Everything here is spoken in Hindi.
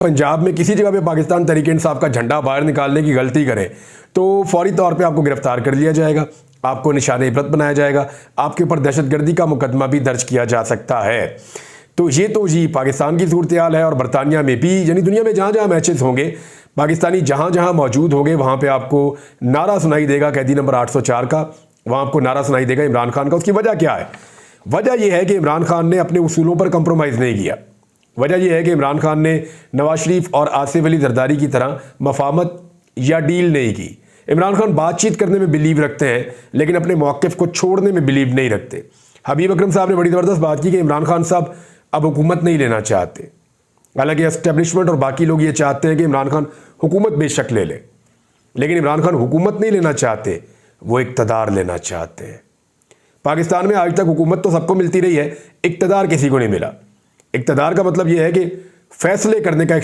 पंजाब में किसी जगह पे पाकिस्तान तहरीक इंसाफ का झंडा बाहर निकालने की गलती करें तो फौरी तौर पे आपको गिरफ्तार कर लिया जाएगा, आपको निशाने इबरत बनाया जाएगा, आपके ऊपर दहशतगर्दी का मुकदमा भी दर्ज किया जा सकता है। तो ये तो जी पाकिस्तान की सूरत हाल है। और बरतानिया में भी, यानी दुनिया में जहाँ जहाँ मैचेस होंगे, पाकिस्तानी जहाँ जहाँ मौजूद होंगे, वहाँ पर आपको नारा सुनाई देगा कैदी नंबर 804 का, वहाँ आपको नारा सुनाई देगा इमरान खान का। उसकी वजह क्या है? वजह यह है कि इमरान खान ने अपने उसूलों पर कंप्रोमाइज़ नहीं किया। वजह यह है कि इमरान खान ने नवाज शरीफ और आसिफ अली जरदारी की तरह मफाहमत या डील नहीं की। इमरान खान बातचीत करने में बिलीव रखते हैं, लेकिन अपने मौक़िफ़ को छोड़ने में बिलीव नहीं रखते। हबीब अकरम साहब ने बड़ी ज़बरदस्त बात की कि इमरान खान साहब अब हुकूमत नहीं लेना चाहते। हालांकि एस्टेब्लिशमेंट और बाकी लोग ये चाहते हैं कि इमरान खान हुकूमत बेशक ले ले, लेकिन इमरान खान हुकूमत नहीं लेना चाहते, वो इक़्तिदार लेना चाहते हैं। पाकिस्तान में आज तक हुकूमत तो सबको मिलती रही है, इक़्तिदार किसी को नहीं मिला। इक़्तिदार का मतलब यह है कि फैसले करने का